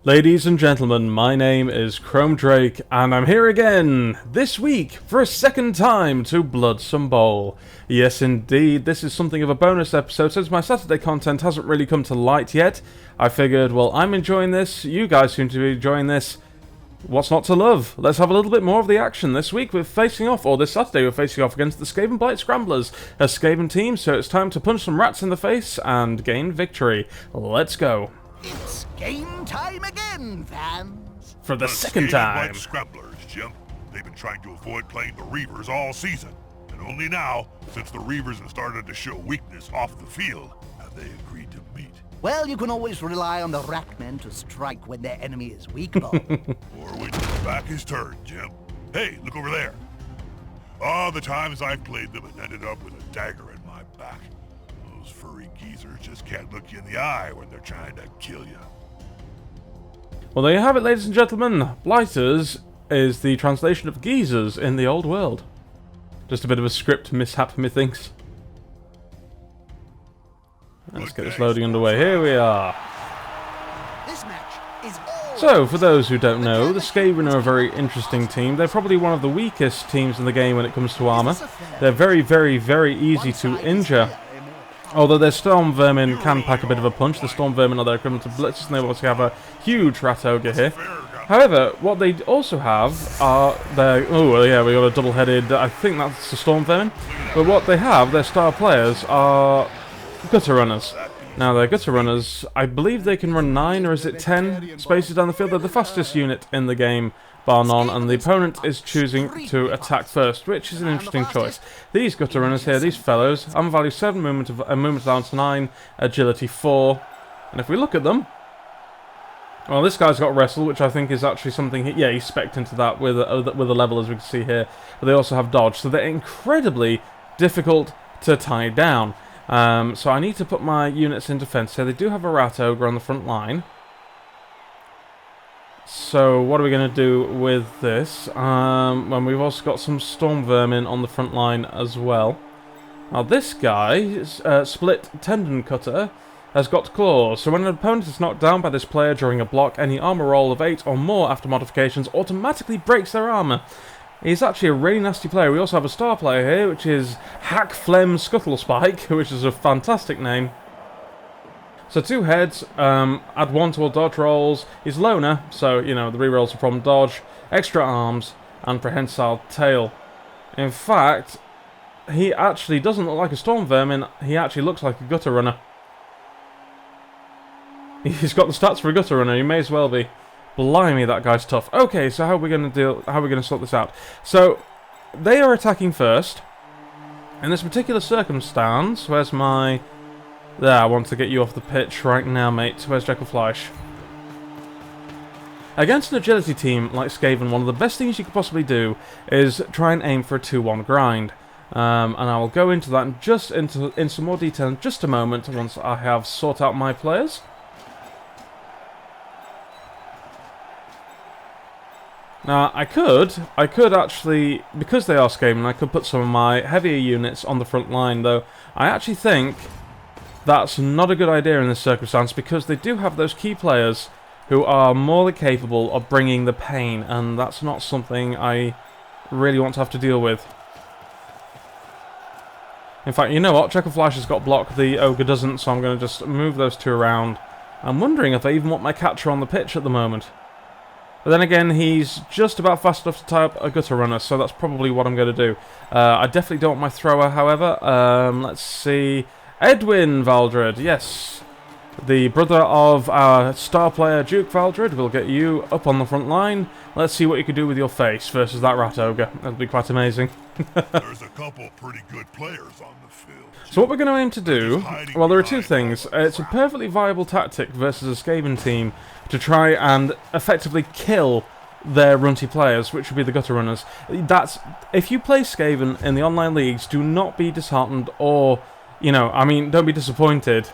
Ladies and gentlemen, my name is ChromeDrake, and I'm here again, this week, for a second time, to Bloodsome Bowl. Yes indeed, this is something of a bonus episode, since my Saturday content hasn't really come to light yet. I figured, well, I'm enjoying this, you guys seem to be enjoying this, what's not to love? Let's have a little bit more of the action. This week we're facing off, or this Saturday we're facing off against the Skaven Blight Scramblers, a Skaven team, so it's time to punch some rats in the face and gain victory. Let's go. It's game time again, fans! For the second time! Like scramblers, Jim. They've been trying to avoid playing the Reavers all season. And only now, since the Reavers have started to show weakness off the field, have they agreed to meet. Well, you can always rely on the Ratmen to strike when their enemy is weak, Bob. Or when your back is turned, Jim. Hey, look over there. Oh, the times I've played them and ended up with a dagger in my back. Those furry geezers just can't look you in the eye when they're trying to kill you. Well, there you have it, ladies and gentlemen. Blighters is the translation of geezers in the old world. Just a bit of a script mishap, methinks. Let's get this loading underway. Here we are. This match is all So, for those who don't know, the Skaven are a very interesting team. They're probably one of the weakest teams in the game when it comes to armor. They're very, very, very easy to injure. Although their Storm Vermin can pack a bit of a punch. The Storm Vermin are their equivalent to Blitzers, and they obviously have a huge Rat Ogre here. However, what they also have are their... Oh, yeah, we got a double-headed... I think that's the Storm Vermin. But what they have, their star players, are Gutter Runners. Now, their Gutter Runners, I believe they can run 9, or is it 10 spaces down the field. They're the fastest unit in the game, bar none, and the opponent is choosing to attack first, which is an interesting choice. These Gutter Runners here, these fellows, armor value 7, movement allowance 9, agility 4, and if we look at them, well, this guy's got wrestle, which I think is actually something, he's spec'd into that with a level, as we can see here, but they also have dodge, so they're incredibly difficult to tie down. So I need to put my units in defense here. They do have a Rat Ogre on the front line. So what are we going to do with this? When we've also got some Storm Vermin on the front line as well. Now this guy, Split Tendon Cutter, has got claws. So when an opponent is knocked down by this player during a block, any armor roll of 8 or more after modifications automatically breaks their armor. He's actually a really nasty player. We also have a star player here, which is Hack Flem Scuttlespike, which is a fantastic name. So 2 heads, add 1 to all dodge rolls. He's loner, so, you know, the rerolls are from dodge, extra arms, and prehensile tail. In fact, he actually doesn't look like a Storm Vermin, he actually looks like a Gutter Runner. He's got the stats for a Gutter Runner, he may as well be. Blimey, that guy's tough. Okay, so how are we going to sort this out? So, they are attacking first. In this particular circumstance, where's my... There, I want to get you off the pitch right now, mate. Where's Dreckelfleisch? Against an agility team like Skaven, one of the best things you could possibly do is try and aim for a 2-1 grind. And I will go into that in some more detail in just a moment once I have sorted out my players. Now, I could actually, because they are Skaven, I could put some of my heavier units on the front line, though I actually think that's not a good idea in this circumstance, because they do have those key players who are more than capable of bringing the pain, and that's not something I really want to have to deal with. In fact, you know what? Dreckelfleisch has got block, the Ogre doesn't, so I'm going to just move those 2 around. I'm wondering if I even want my catcher on the pitch at the moment. But then again, he's just about fast enough to tie up a Gutter Runner, so that's probably what I'm going to do. I definitely don't want my thrower, however. Let's see. Edwin Valdred, yes. The brother of our star player, Duke Valdred, will get you up on the front line. Let's see what you can do with your face versus that Rat Ogre. That'll be quite amazing. There's a couple pretty good players on the field. So what we're going to aim to do, well, there are 2 things. It's a perfectly viable tactic versus a Skaven team to try and effectively kill their runty players, which would be the Gutter Runners. That's, if you play Skaven in the online leagues, do not be disheartened or, you know, I mean, don't be disappointed,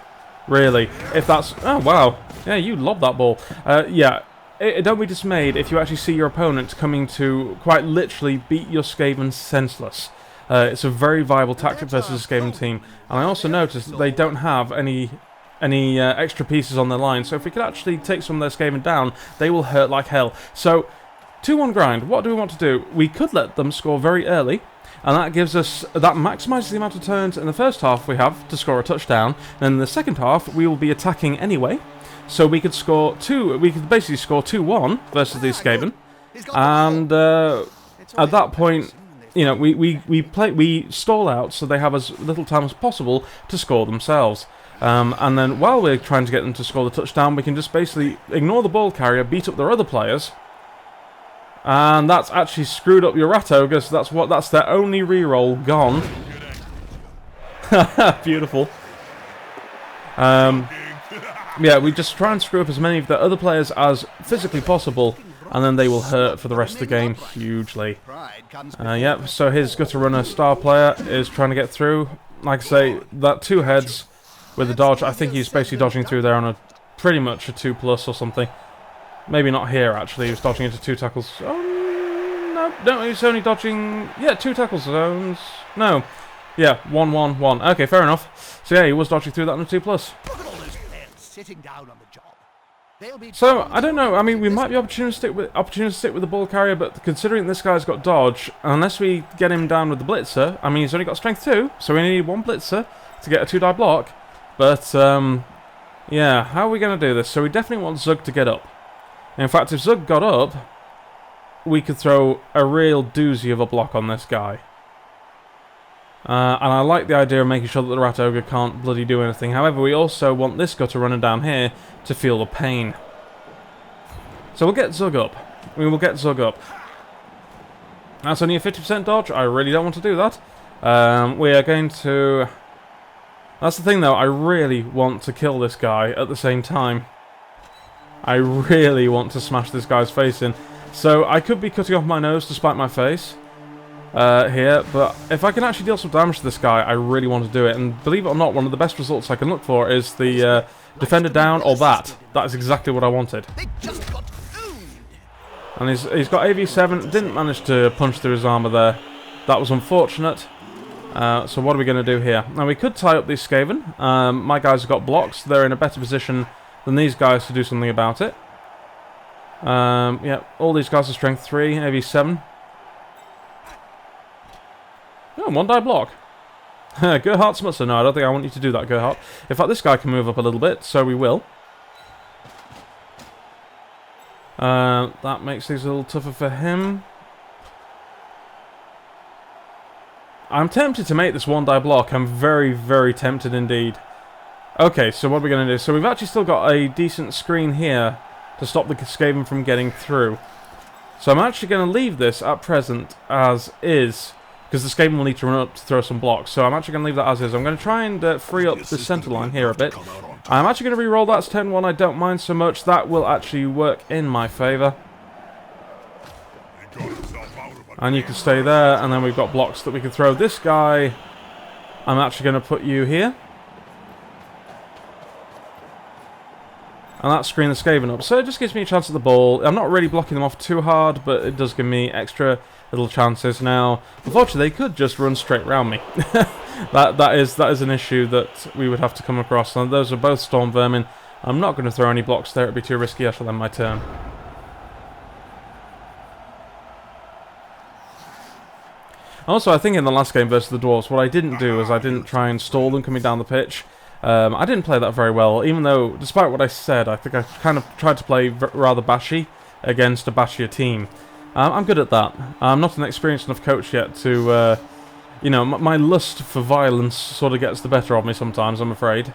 really. If that's, oh wow, yeah, you lobbed that ball. Don't be dismayed if you actually see your opponent coming to quite literally beat your Skaven senseless. It's a very viable tactic versus a Skaven team. And I also noticed that they don't have any any extra pieces on their line. So if we could actually take some of their Skaven down, they will hurt like hell. So 2-1 grind. What do we want to do? We could let them score very early, and that gives us, that maximises the amount of turns in the first half we have to score a touchdown. Then in the second half we will be attacking anyway, so we could score basically score 2-1 versus these Skaven, and at that point, you know, we stall out so they have as little time as possible to score themselves. And then while we're trying to get them to score the touchdown, we can just basically ignore the ball carrier, beat up their other players. And that's actually screwed up your Rat Ogre, so that's their only reroll gone. Beautiful. Yeah, we just try and screw up as many of the other players as physically possible, and then they will hurt for the rest of the game hugely. Yeah, so his gutter runner star player is trying to get through. Like I say, that 2 heads with the dodge, I think he's basically dodging through there on a pretty much a 2+ or something. Maybe not here, actually. He was dodging into 2 tackles. Oh, no, he was only dodging... Yeah, 2 tackle zones. No. Yeah, 1-1-1. Okay, fair enough. So yeah, he was dodging through that on a 2+. Look at all those players sitting down on the job. They'll be So, I don't know. I mean, we might be opportunistic with the ball carrier, but considering this guy's got dodge, unless we get him down with the blitzer, I mean, he's only got strength 2, so we need 1 blitzer to get a 2-die block. But, yeah, how are we going to do this? So we definitely want Zug to get up. In fact, if Zug got up, we could throw a real doozy of a block on this guy. And I like the idea of making sure that the Rat Ogre can't bloody do anything. However, we also want this gutter running down here to feel the pain. So we'll get Zug up. We will get Zug up. That's only a 50% dodge. I really don't want to do that. We are going to... That's the thing, though. I really want to kill this guy at the same time. I really want to smash this guy's face in. So I could be cutting off my nose to spite my face here, but if I can actually deal some damage to this guy, I really want to do it. And believe it or not, one of the best results I can look for is the defender down or that. That is exactly what I wanted. And he's got AV7, didn't manage to punch through his armor there. That was unfortunate. So what are we going to do here? Now we could tie up these Skaven. My guys have got blocks. They're in a better position than these guys to do something about it. Yeah, all these guys are strength 3, AV7. Oh, 1-die block. Gerhardt Smutzer. No, I don't think I want you to do that, Gerhardt. In fact, this guy can move up a little bit, so we will. That makes things a little tougher for him. I'm tempted to make this 1-die block. I'm very, very tempted indeed. Okay, so what are we going to do? So we've actually still got a decent screen here to stop the Skaven from getting through. So I'm actually going to leave this at present as is, because the Skaven will need to run up to throw some blocks. So I'm actually going to leave that as is. I'm going to try and free up the centre line here a bit. I'm actually going to re-roll that 10-1. I don't mind so much. That will actually work in my favour. And you can stay there, and then we've got blocks that we can throw. This guy, I'm actually going to put you here. And that screen the Skaven up. So it just gives me a chance at the ball. I'm not really blocking them off too hard, but it does give me extra little chances. Now, unfortunately, they could just run straight round me. that is an issue that we would have to come across. And those are both Storm Vermin. I'm not going to throw any blocks there. It'd be too risky. I shall end my turn. Also, I think in the last game versus the Dwarves, what I didn't do is I didn't try and stall them coming down the pitch. I didn't play that very well, even though, despite what I said, I think I kind of tried to play rather bashy against a bashier team. I'm good at that. I'm not an experienced enough coach yet to, you know, my lust for violence sort of gets the better of me sometimes, I'm afraid.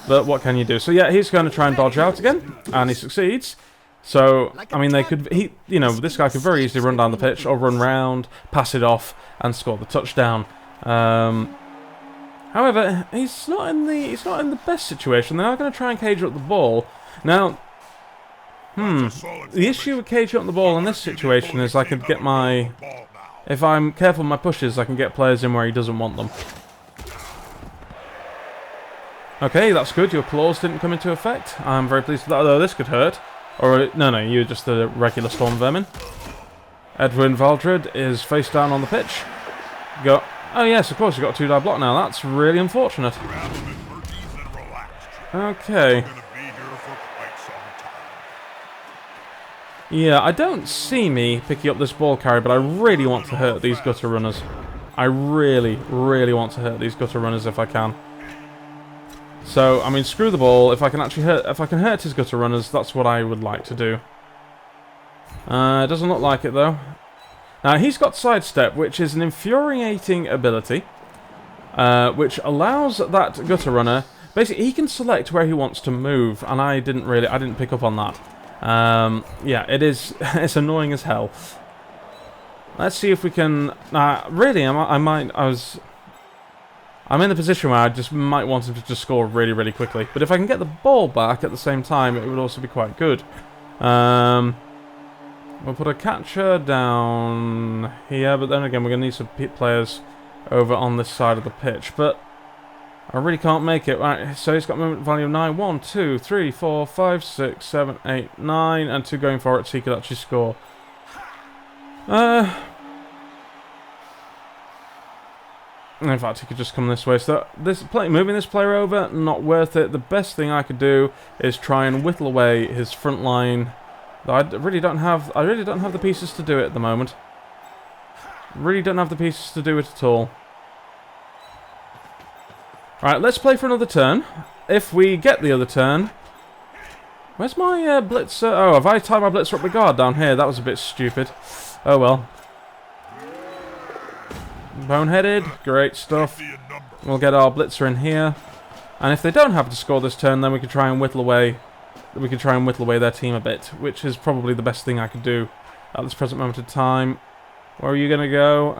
But what can you do? So yeah, he's going to try and dodge out again, and he succeeds. So, I mean, you know, this guy could very easily run down the pitch or run round, pass it off, and score the touchdown. However, he's not in the best situation. They are going to try and cage up the ball. Now, the issue with caging up the ball in this situation is I could get my... If I'm careful with my pushes, I can get players in where he doesn't want them. Okay, that's good. Your claws didn't come into effect. I'm very pleased with that, although this could hurt. Or, no, you're just the regular Storm Vermin. Edwin Valdred is face down on the pitch. Oh yes, of course, you've got a 2-die block now. That's really unfortunate. Okay. Gonna be here for quite some time. Yeah, I don't see me picking up this ball carrier, but I really want to hurt these gutter runners. I really, really want to hurt these gutter runners if I can. So, I mean, screw the ball. If I can actually hurt his gutter runners, that's what I would like to do. It doesn't look like it though. Now he's got sidestep, which is an infuriating ability, which allows that gutter runner. Basically, he can select where he wants to move, and I didn't pick up on that. Yeah, it is. It's annoying as hell. Let's see if we can. Really, I'm in the position where I just might want him to just score really, really quickly. But if I can get the ball back at the same time, it would also be quite good. We'll put a catcher down here, but then again, we're going to need some players over on this side of the pitch. But I really can't make it. Right, so he's got movement value of 9. 1, 2, 3, 4, 5, 6, 7, 8, 9, and 2 going for it, so he could actually score. In fact, he could just come this way. So moving this player over, not worth it. The best thing I could do is try and whittle away his front line. I really don't have the pieces to do it at the moment. Really don't have the pieces to do it at all. Right, let's play for another turn. If we get the other turn, where's my blitzer? Oh, have I tied my blitzer up the guard down here? That was a bit stupid. Oh well. Boneheaded, great stuff. We'll get our blitzer in here, and if they don't have to score this turn, then we can try and whittle away. We can try and whittle away their team a bit, which is probably the best thing I could do at this present moment of time. Where are you gonna go?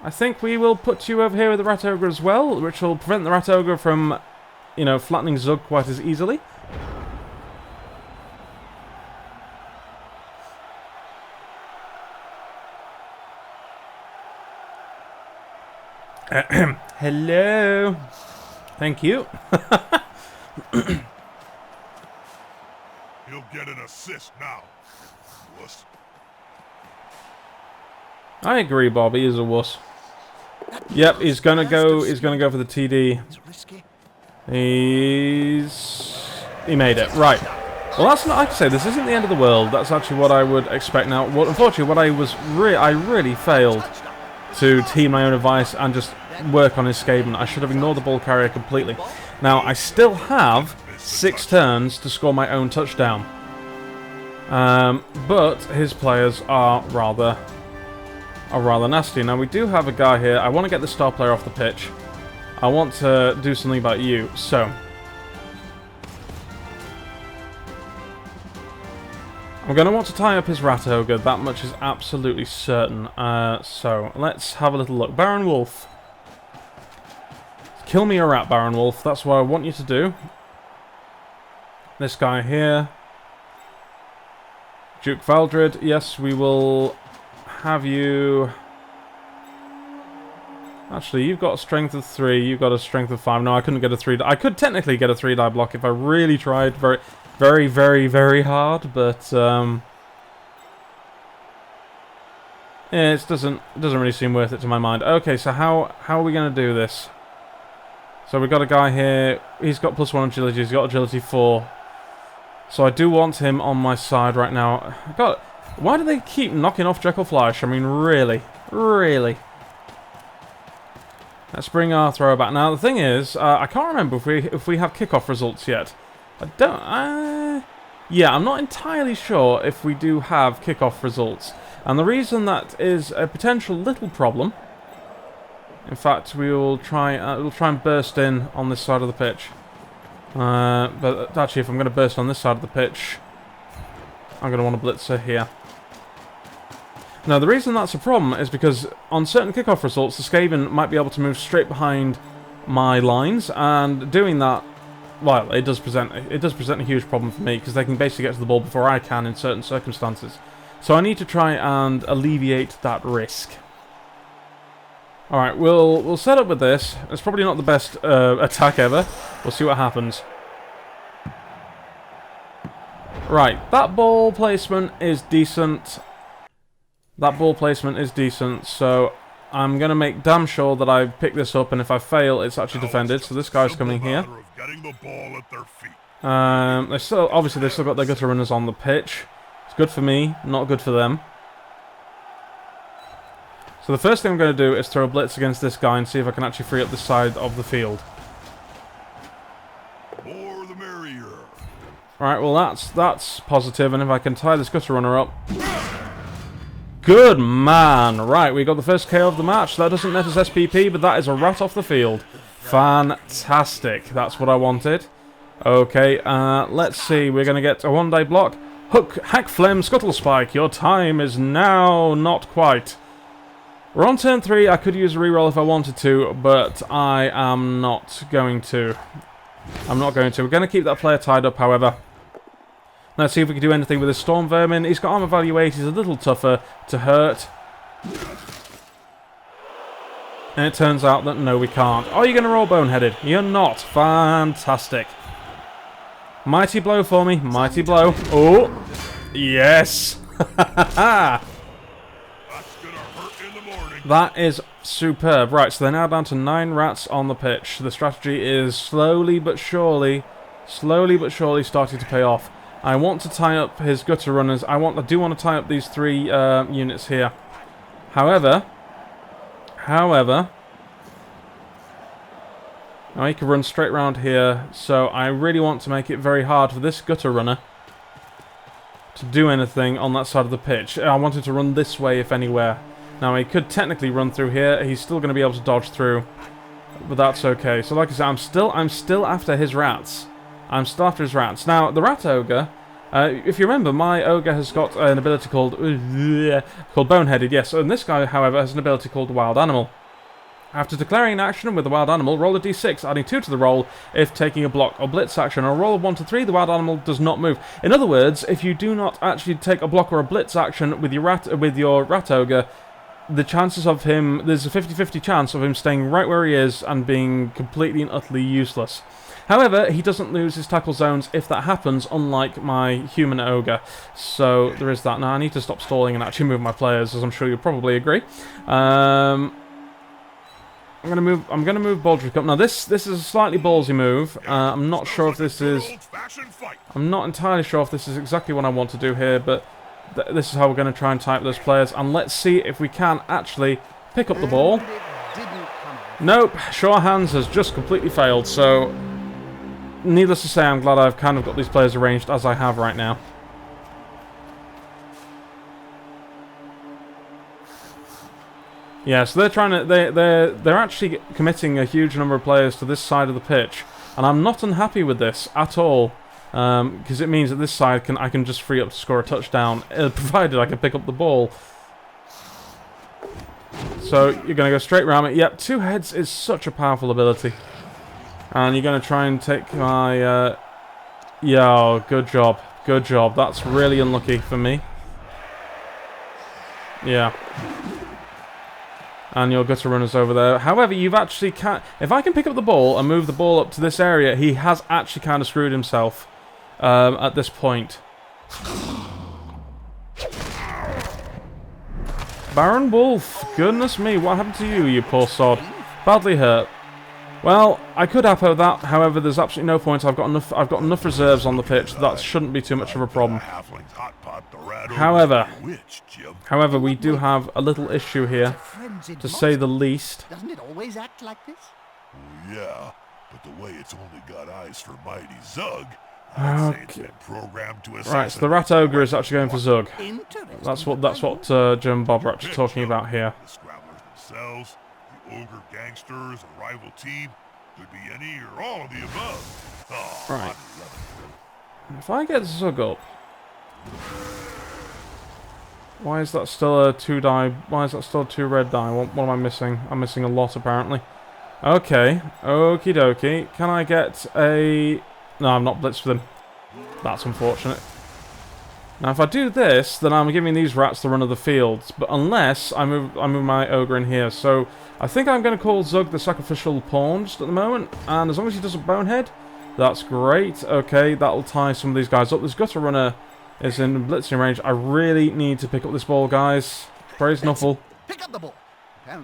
I think we will put you over here with the Rat Ogre as well, which will prevent the Rat Ogre from, you know, flattening Zug quite as easily. Hello. Thank you. He'll get an assist now. Wuss. I agree, Bob. He is a wuss. Yep, he's gonna go. He's gonna go for the TD. He made it right. Well, that's not. Like I say, this isn't the end of the world. That's actually what I would expect now. Unfortunately, what I really failed to heed my own advice and just work on his Skaven. I should have ignored the ball carrier completely. Now, I still have 6 turns to score my own touchdown. But his players are rather nasty. Now, we do have a guy here. I want to get the star player off the pitch. I want to do something about you. So, I'm going to want to tie up his Rat Ogre. That much is absolutely certain. So, let's have a little look. Baron Wolf. Kill me a rat, Baron Wolf. That's what I want you to do. This guy here. Duke Valdred. Yes, we will have you. Actually, you've got a strength of 3. You've got a strength of 5. No, I couldn't get a 3. I could technically get a 3-die block if I really tried very, very, very, very hard, but yeah, it doesn't really seem worth it to my mind. Okay, so how are we going to do this? So we've got a guy here. He's got +1 agility. He's got agility 4. So I do want him on my side right now. God, why do they keep knocking off Jekyll Flash? I mean, really, really. Let's bring our thrower back. Now the thing is, I can't remember if we have kickoff results yet. I don't. Yeah, I'm not entirely sure if we do have kickoff results, and the reason that is a potential little problem. In fact, we'll try and burst in on this side of the pitch. But actually, if I'm going to burst on this side of the pitch, I'm going to want a blitzer here. Now, the reason that's a problem is because on certain kickoff results, the Skaven might be able to move straight behind my lines, and doing that, well, it does present a huge problem for me because they can basically get to the ball before I can in certain circumstances. So I need to try and alleviate that risk. All right, we'll set up with this. It's probably not the best attack ever. We'll see what happens. Right, that ball placement is decent. That ball placement is decent, so I'm going to make damn sure that I pick this up, and if I fail, it's actually defended. So this guy's coming here. Obviously, they've still got their gutter runners on the pitch. It's good for me, not good for them. So the first thing I'm going to do is throw a blitz against this guy and see if I can actually free up this side of the field. More the merrier. Right, well that's positive, and if I can tie this gutter runner up... Good man! Right, we got the first KO of the match. That doesn't net as SPP, but that is a rat off the field. Fantastic. That's what I wanted. Okay, let's see. We're going to get a one-day block. Hook, hack, phlegm, scuttle spike. Your time is now not quite. We're on turn 3. I could use a reroll if I wanted to, but I am not going to. I'm not going to. We're going to keep that player tied up, however. Let's see if we can do anything with this Storm Vermin. He's got armor value 8. He's a little tougher to hurt. And it turns out that no, we can't. Are you going to roll boneheaded? You're not. Fantastic. Mighty blow for me. Mighty blow. Oh, yes. That is superb. Right, so they're now down to 9 rats on the pitch. The strategy is slowly but surely starting to pay off. I want to tie up his gutter runners. I do want to tie up these 3 units here. However, now he can run straight around here, so I really want to make it very hard for this gutter runner to do anything on that side of the pitch. I want him to run this way, if anywhere. Now, he could technically run through here. He's still going to be able to dodge through, but that's okay. So, like I said, I'm still after his rats. I'm still after his rats. Now, the Rat Ogre, if you remember, my Ogre has got an ability called Boneheaded, yes. And this guy, however, has an ability called Wild Animal. After declaring an action with the Wild Animal, roll a d6, adding 2 to the roll if taking a block or blitz action. On a roll of 1 to 3, the Wild Animal does not move. In other words, if you do not actually take a block or a blitz action with your Rat Ogre, the chances of him, there's a 50-50 chance of him staying right where he is and being completely and utterly useless. However, he doesn't lose his tackle zones if that happens, unlike my human ogre. So there is that. Now I need to stop stalling and actually move my players, as I'm sure you'll probably agree. I'm gonna move Baldrick up. Now this is a slightly ballsy move. I'm not sure if this is. I'm not entirely sure if this is exactly what I want to do here, but this is how we're going to try and type those players. And let's see if we can actually pick up the ball. Nope, Sure Hands has just completely failed. So, needless to say, I'm glad I've kind of got these players arranged as I have right now. Yeah, so they're trying to they're actually committing a huge number of players to this side of the pitch, and I'm not unhappy with this at all. Because it means that this side I can just free up to score a touchdown, provided I can pick up the ball. So you're going to go straight round it. Yep, 2 heads is such a powerful ability. And you're going to try and take my... yeah, good job. Good job. That's really unlucky for me. Yeah. And your gutter runner's over there. However, you've actually... if I can pick up the ball and move the ball up to this area, he has actually kind of screwed himself. At this point. Baron Wolf, goodness me, what happened to you, you poor sod? Badly hurt. Well, I could apo that, however, there's absolutely no point. I've got enough reserves on the pitch. That shouldn't be too much of a problem. However, we do have a little issue here, to say the least. Doesn't it always act like this? Yeah, but the way it's only got eyes for mighty Zug. Okay. Right, so the Rat Ogre is actually going for Zug. That's what Jim and Bob are actually talking about here. The Scramblers themselves, the Ogre Gangsters, a rival team, could be any or all of the above. Oh, right. If I get Zug up, why is that still a 2 die? Why is that still a 2 red die? What am I missing? I'm missing a lot apparently. Okay, okie dokie. Can I get a? No, I'm not blitzed for them. That's unfortunate. Now, if I do this, then I'm giving these rats the run of the field. But unless I move my ogre in here. So, I think I'm going to call Zug the sacrificial pawn just at the moment. And as long as he doesn't bonehead, that's great. Okay, that'll tie some of these guys up. This gutter runner is in blitzing range. I really need to pick up this ball, guys. Praise Nuffle. Pick up the ball.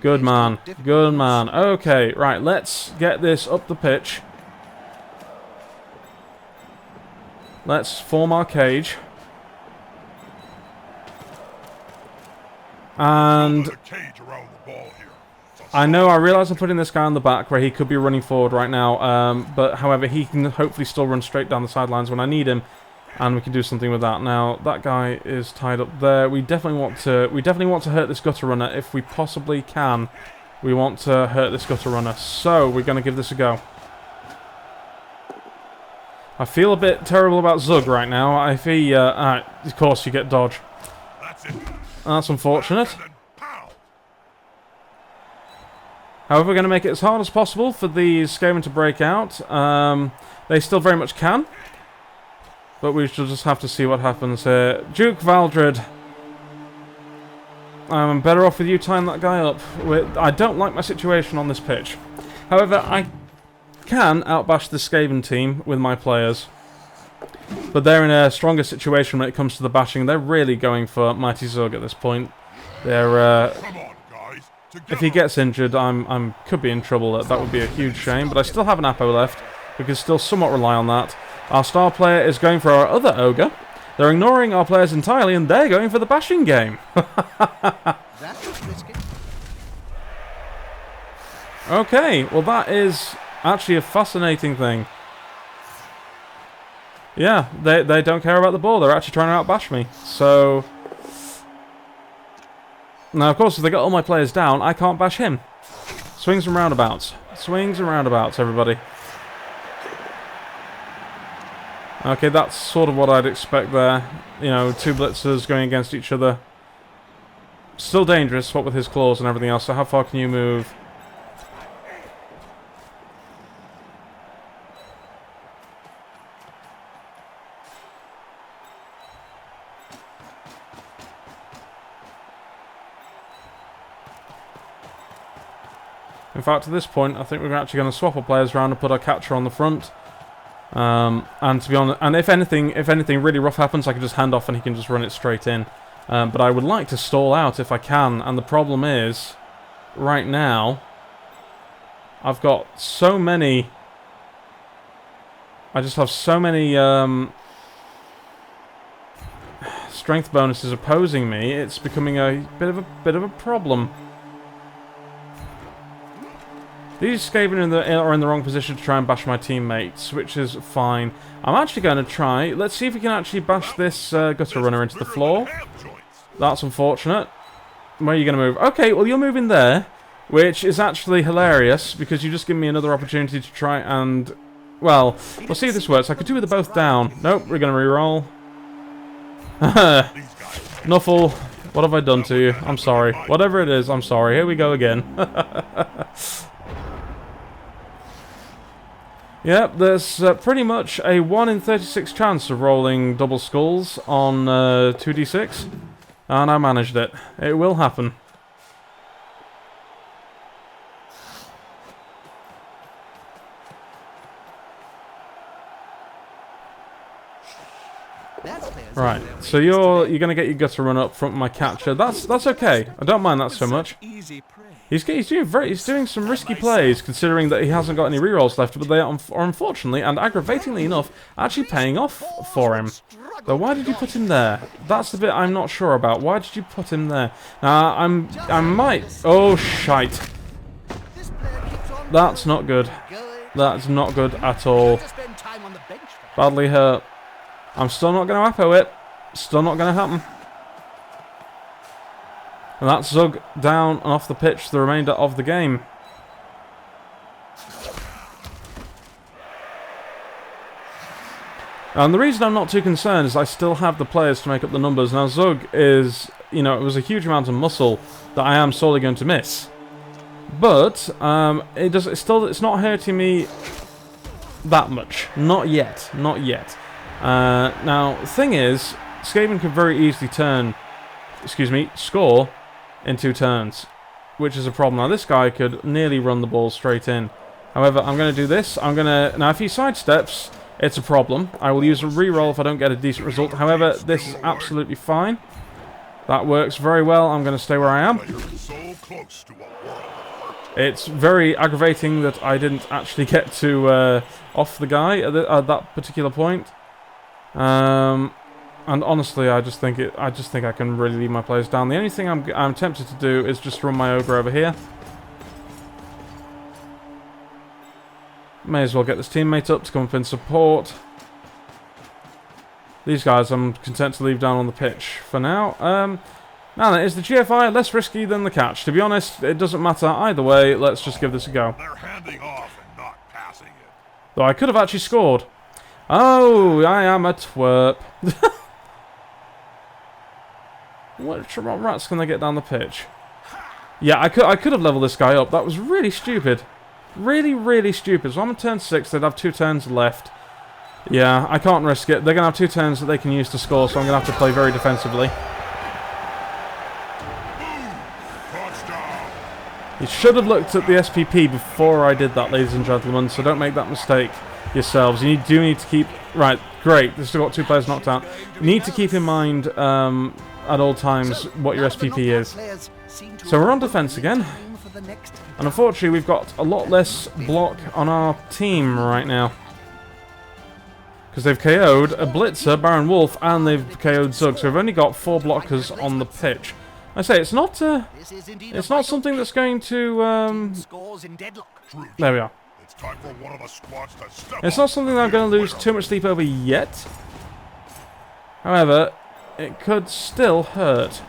Good man. Good man. Okay, right, let's get this up the pitch. Let's form our cage. And I know, I realise I'm putting this guy on the back where he could be running forward right now, but however, he can hopefully still run straight down the sidelines when I need him, and we can do something with that. Now, that guy is tied up there. We definitely want to hurt this gutter runner if we possibly can. We want to hurt this gutter runner, so we're going to give this a go. I feel a bit terrible about Zug right now. If he, of course, you get dodge. That's unfortunate. However, we're going to make it as hard as possible for these Skaven to break out. They still very much can. But we shall just have to see what happens here. Duke Valdred. I'm better off with you tying that guy up. I don't like my situation on this pitch. However, I can outbash the Skaven team with my players. But they're in a stronger situation when it comes to the bashing. They're really going for Mighty Zug at this point. They're, if he gets injured, I could be in trouble. That would be a huge shame. But I still have an Apo left. We can still somewhat rely on that. Our star player is going for our other ogre. They're ignoring our players entirely, and they're going for the bashing game. Okay, well that is actually a fascinating thing. Yeah, they don't care about the ball. They're actually trying to outbash me. So now, of course, if they got all my players down, I can't bash him. Swings and roundabouts. Swings and roundabouts, everybody. Okay, that's sort of what I'd expect there. You know, two blitzers going against each other. Still dangerous, what with his claws and everything else. So how far can you move? In fact, at this point, I think we're actually going to swap our players around and put our catcher on the front. And to be honest, and if anything really rough happens, I can just hand off and he can just run it straight in. But I would like to stall out if I can, and the problem is, right now, I've got so many. I just have so many strength bonuses opposing me. It's becoming a bit of a problem. These Skaven are in the wrong position to try and bash my teammates, which is fine. I'm actually going to try. Let's see if we can actually bash this gutter runner into the floor. That's unfortunate. Where are you going to move? Okay, well you're moving there, which is actually hilarious because you just give me another opportunity to try and... Well, we'll see if this works. I could do with both down. Nope, we're going to re-roll. Nuffle, what have I done to you? I'm sorry. Whatever it is, I'm sorry. Here we go again. Yep, there's pretty much a 1 in 36 chance of rolling double skulls on 2d6, and I managed it. It will happen. Right, so you're going to get your gutter run up front with my catcher. That's okay. I don't mind that so much. He's doing some risky plays, considering that he hasn't got any rerolls left, but they are unfortunately and aggravatingly enough actually paying off for him. So why did you put him there? That's the bit I'm not sure about. Why did you put him there? Now I might. Oh shite! That's not good. That's not good at all. Badly hurt. I'm still not going to Apo it. Still not going to happen. And that's Zug down and off the pitch the remainder of the game. And the reason I'm not too concerned is I still have the players to make up the numbers. Now Zug is, you know, it was a huge amount of muscle that I am sorely going to miss. But it's not hurting me that much. Not yet. Not yet. Now, the thing is, Skaven could very easily score in 2 turns, which is a problem. Now, this guy could nearly run the ball straight in. However, I'm going to do this. Now, if he sidesteps, it's a problem. I will use a reroll if I don't get a decent result. However, this is absolutely fine. That works very well. I'm going to stay where I am. You're so close to a world of hurt. It's very aggravating that I didn't actually get to off the guy at that particular point. And honestly, I just think I can really leave my players down. The only thing I'm tempted to do is just run my ogre over here. May as well get this teammate up to come up in support. These guys I'm content to leave down on the pitch for now. Now then, is the GFI less risky than the catch? To be honest, it doesn't matter either way. Let's just give this a go. They're handing off and not passing it. Though I could have actually scored. Oh, I am a twerp. What rats can they get down the pitch? Yeah, I could have leveled this guy up. That was really stupid. Really, really stupid. So I'm on turn 6. They'd have 2 turns left. Yeah, I can't risk it. They're going to have 2 turns that they can use to score, so I'm going to have to play very defensively. You should have looked at the SPP before I did that, ladies and gentlemen, so don't make that mistake yourselves. You do need to keep... Right, great. They've still got 2 players knocked out. You need to keep in mind at all times what your SPP is. So we're on defense again. And unfortunately, we've got a lot less block on our team right now. Because they've KO'd a Blitzer, Baron Wolf, and they've KO'd Zug. So we've only got 4 blockers on the pitch. I say, it's not something that's going to... There we are. It's not something that I'm going to lose too much sleep over yet. However, it could still hurt.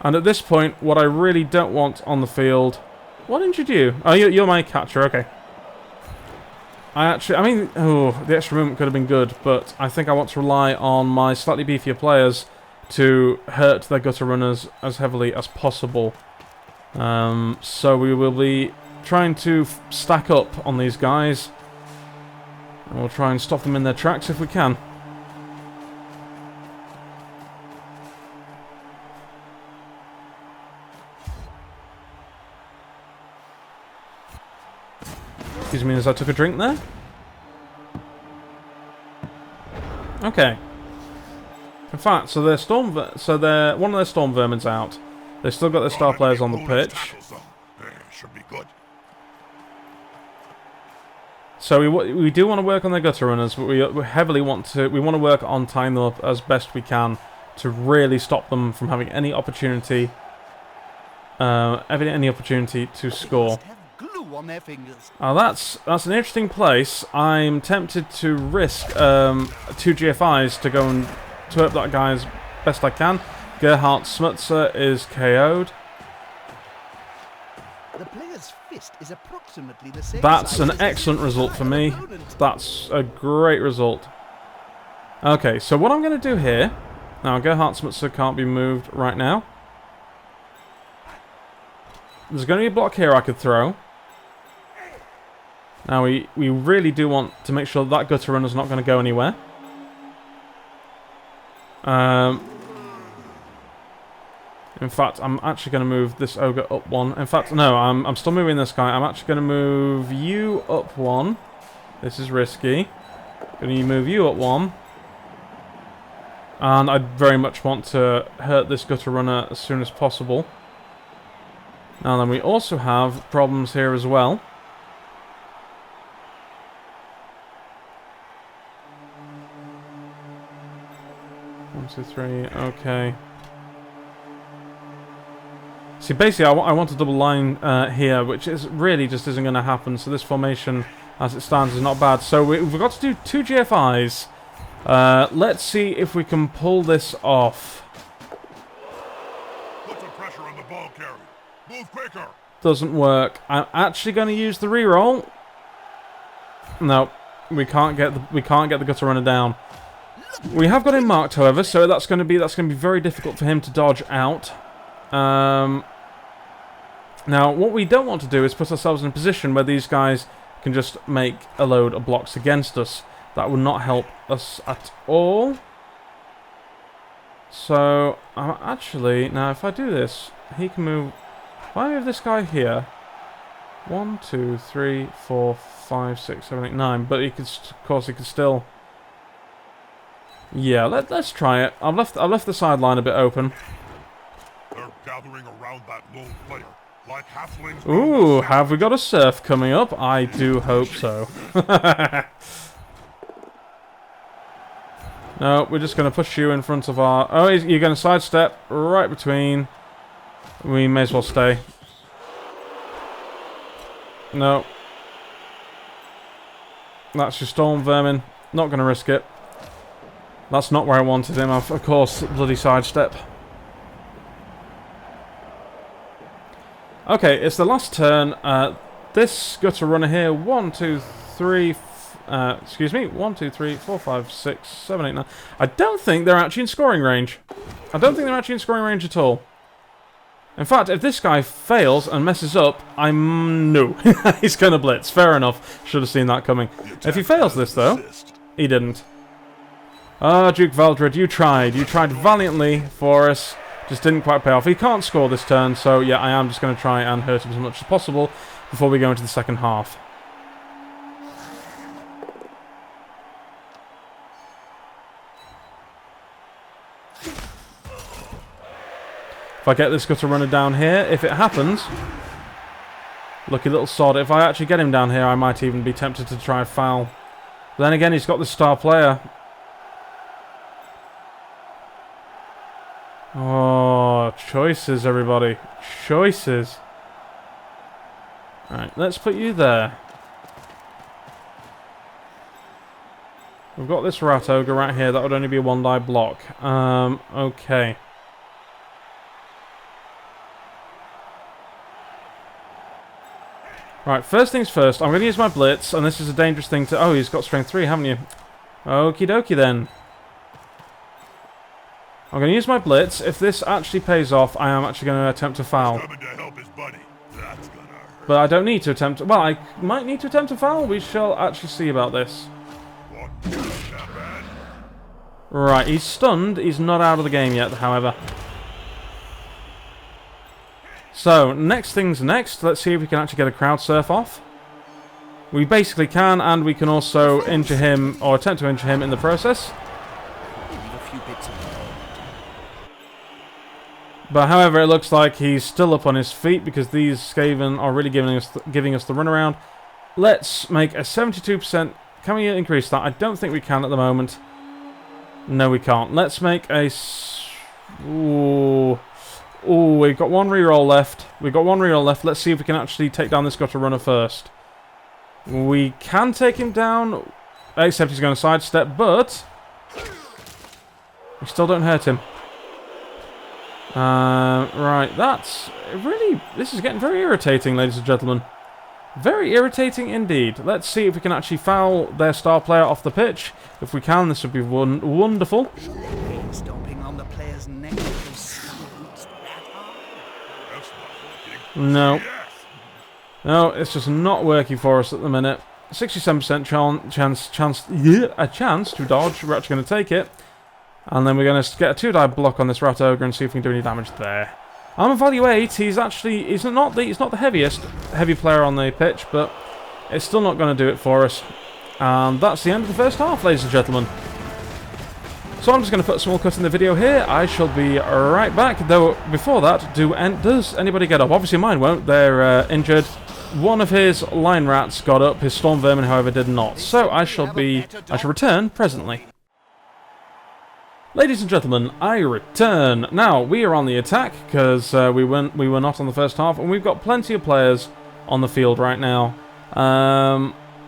And at this point, what I really don't want on the field... What injured you? Oh, you're my catcher, okay. I mean, oh, the extra movement could have been good, but I think I want to rely on my slightly beefier players to hurt their gutter runners as heavily as possible. So we will be trying to stack up on these guys. And we'll try and stop them in their tracks if we can. Excuse me as I took a drink there. Okay. In fact, so one of their storm vermin's out. They've still got their star players on the pitch. Should be good. So we do want to work on their gutter runners, but we heavily want to work on tying them up as best we can to really stop them from having any opportunity to score. That's an interesting place. I'm tempted to risk 2 GFIs to go and twerp that guy as best I can. Gerhard Smutzer is KO'd. The player's fist is approximately the same. That's an excellent result for me. That's a great result. Okay, so what I'm going to do here... Now, Gerhard Smutzer can't be moved right now. There's going to be a block here I could throw. Now, we really do want to make sure that gutter runner's not going to go anywhere. In fact, I'm actually going to move this ogre up 1. In fact, no, I'm still moving this guy. I'm actually going to move you up 1. This is risky. Going to move you up 1. And I very much want to hurt this gutter runner as soon as possible. Now then, we also have problems here as well. 1, 2, 3, okay. See, basically, I want a double line here, which really just isn't going to happen. So this formation, as it stands, is not bad. So we've got to do 2 GFIs. Let's see if we can pull this off. Put some pressure on the ball carrier. Move quicker. Doesn't work. I'm actually going to use the reroll. No, we can't get the gutter runner down. We have got him marked, however, so that's going to be very difficult for him to dodge out. Now, what we don't want to do is put ourselves in a position where these guys can just make a load of blocks against us. That would not help us at all. So, I'm actually... Now, if I do this, he can move... If I move this guy here... 1, 2, 3, 4, 5, 6, 7, 8, 9. But he could, of course, he could still... Yeah, let's try it. I've left the sideline a bit open. They're gathering around that lone player, like halflings. Ooh, have we got a surf coming up? I do hope so. No, we're just going to push you in front of our... Oh, you're going to sidestep right between. We may as well stay. No. That's your storm vermin. Not going to risk it. That's not where I wanted him. Of course, bloody sidestep. Okay, it's the last turn. This gutter runner here. 1, 2, 3... excuse me. 1, 2, 3, 4, 5, 6, 7, 8, 9. I don't think they're actually in scoring range. I don't think they're actually in scoring range at all. In fact, if this guy fails and messes up, no. He's going to blitz. Fair enough. Should have seen that coming. If he fails this, though, he didn't. Ah, Duke Valdred, you tried. You tried valiantly for us. Just didn't quite pay off. He can't score this turn, so yeah, I am just going to try and hurt him as much as possible before we go into the second half. If I get this gutter runner down here, if it happens, lucky little sod, if I actually get him down here, I might even be tempted to try and foul. But then again, he's got the star player. Oh, choices, everybody. Choices. Alright, let's put you there. We've got this rat ogre right here. That would only be a 1-die block. Okay. Right, first things first, I'm going to use my blitz, and this is a dangerous thing to... Oh, he's got strength 3, haven't you? Okie dokie then. I'm going to use my blitz. If this actually pays off, I am actually going to attempt to foul. But I don't need to attempt... Well, I might need to attempt to foul. We shall actually see about this. Right, he's stunned. He's not out of the game yet, however. So, next thing's next. Let's see if we can actually get a crowd surf off. We basically can, and we can also injure him, or attempt to injure him in the process. But however, it looks like he's still up on his feet because these Skaven are really giving us the runaround. Let's make a 72%. Can we increase that? I don't think we can at the moment. No, we can't. Let's make a... Ooh, we've got one reroll left. We've got one reroll left. Let's see if we can actually take down this gutter runner first. We can take him down, except he's going to sidestep, but we still don't hurt him. Right, that's really... This is getting very irritating, ladies and gentlemen. Very irritating indeed. Let's see if we can actually foul their star player off the pitch. If we can, this would be wonderful. Stomping on the player's neck. No. No, it's just not working for us at the minute. 67% chance to dodge. We're actually going to take it. And then we're going to get a 2-die block on this rat ogre and see if we can do any damage there. Armor value 8. He's not the heavy player on the pitch, but it's still not going to do it for us. And that's the end of the first half, ladies and gentlemen. So I'm just going to put a small cut in the video here. I shall be right back. Though before that, does anybody get up? Obviously mine won't. They're injured. One of his line rats got up. His storm vermin, however, did not. So I shall return presently. Ladies and gentlemen, I return. Now, we are on the attack, because we were not on the first half, and we've got plenty of players on the field right now.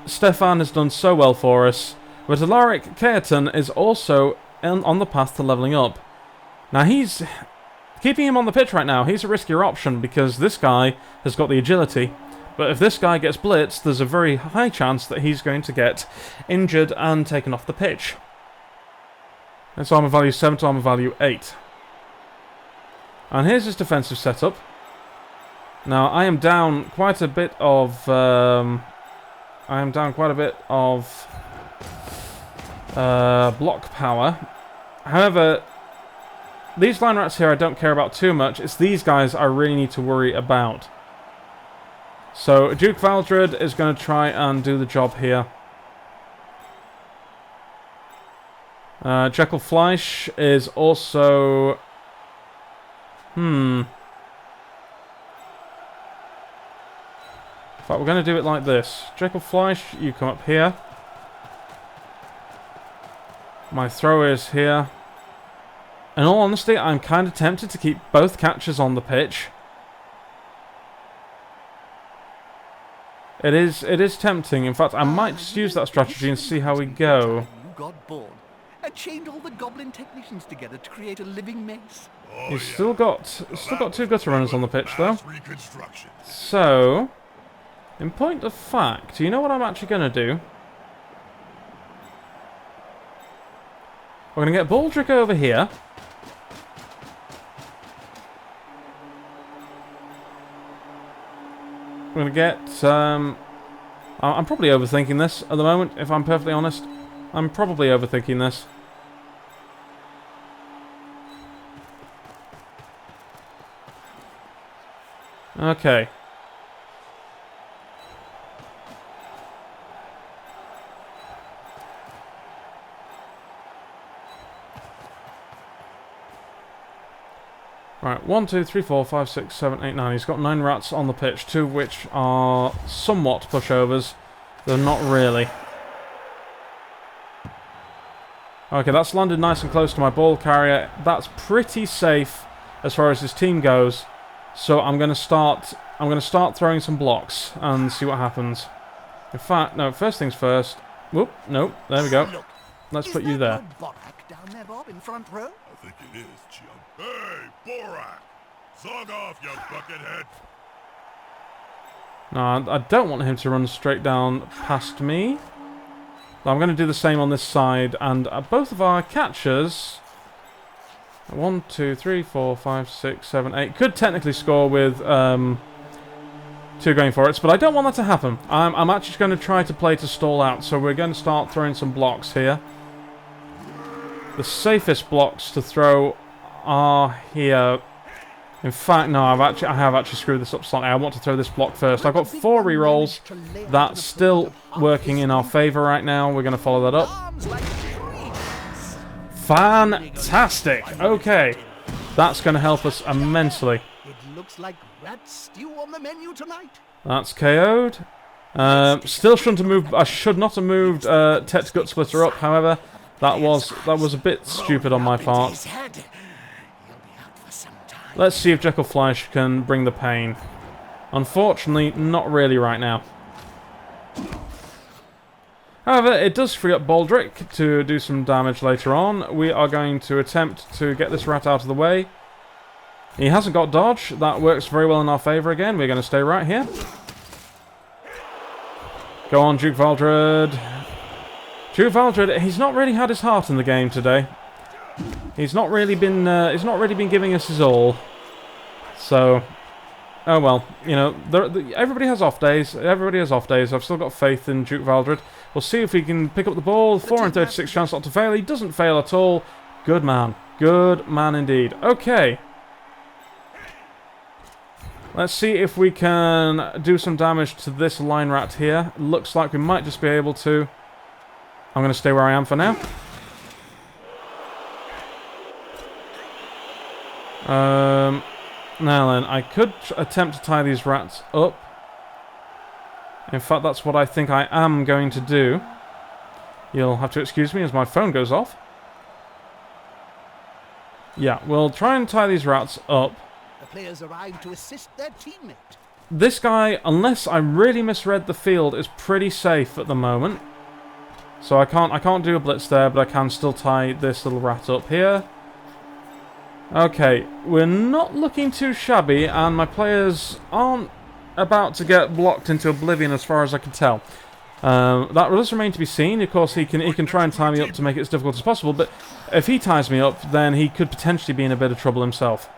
Stefan has done so well for us, but Alaric Kaeton is also on the path to leveling up. Now, keeping him on the pitch right now, he's a riskier option, because this guy has got the agility, but if this guy gets blitzed, there's a very high chance that he's going to get injured and taken off the pitch. That's armor value 7 to armor value 8. And here's his defensive setup. Now, I am down quite a bit of... block power. However, these line rats here I don't care about too much. It's these guys I really need to worry about. So, Duke Valdred is going to try and do the job here. Jekyll Fleisch is also... In fact, we're going to do it like this. Jekyll Fleisch, you come up here. My throw is here. In all honesty, I'm kind of tempted to keep both catchers on the pitch. It is tempting. In fact, I might just use that strategy and see how we go. You got bored and chained all the goblin technicians together to create a living mess. He's still got two gutter runners on the pitch though. Reconstruction. So, in point of fact, you know what I'm actually going to do? We're going to get Baldrick over here. We're going to get... I'm probably overthinking this at the moment, if I'm perfectly honest. I'm probably overthinking this. Okay. Right, 1, 2, 3, 4, 5, 6, 7, 8, 9. He's got 9 rats on the pitch, 2 of which are somewhat pushovers. They're not really. Okay, that's landed nice and close to my ball carrier. That's pretty safe as far as his team goes. So I'm going to start throwing some blocks and see what happens. In fact, no, first things first. Whoop, nope, there we go. Look, Let's put you there. Borak down there, Bob, in front row? I think it is, Chum. Hey, Borak! Sog off, you buckethead! No, I don't want him to run straight down past me. I'm going to do the same on this side, and both of our catchers... 1, 2, 3, 4, 5, 6, 7, 8... could technically score with 2 going for it, but I don't want that to happen. I'm actually going to try to play to stall out, so we're going to start throwing some blocks here. The safest blocks to throw are here. In fact, no, I have actually screwed this up slightly. I want to throw this block first. I've got 4 rerolls. That's still working in our favour right now. We're going to follow that up. Fantastic! Okay. That's going to help us immensely. It looks like rat stew on the menu tonight. That's KO'd. Still shouldn't have moved. I should not have moved Tet's Gut Splitter up, however. That was a bit stupid on my part. Let's see if Jekyll Fleisch can bring the pain. Unfortunately, not really right now. However, it does free up Baldrick to do some damage later on. We are going to attempt to get this rat out of the way. He hasn't got dodge. That works very well in our favour again. We're going to stay right here. Go on, Duke Valdred. Duke Valdred, he's not really had his heart in the game today. He's not really been giving us his all. So, oh well, you know, everybody has off days. Everybody has off days. I've still got faith in Duke Valdred. We'll see if he can pick up the ball. 4 in 36 chance not to fail. He doesn't fail at all. Good man. Good man indeed. Okay. Let's see if we can do some damage to this line rat here. Looks like we might just be able to. I'm going to stay where I am for now. Now then, I could attempt to tie these rats up. In fact, that's what I think I am going to do. You'll have to excuse me as my phone goes off. Yeah, we'll try and tie these rats up. The players arrive to assist their teammate. This guy, unless I really misread the field, is pretty safe at the moment. So I can't do a blitz there, but I can still tie this little rat up here. Okay, we're not looking too shabby, and my players aren't about to get blocked into oblivion as far as I can tell. That does remain to be seen. Of course, he can try and tie me up to make it as difficult as possible, but if he ties me up, then he could potentially be in a bit of trouble himself.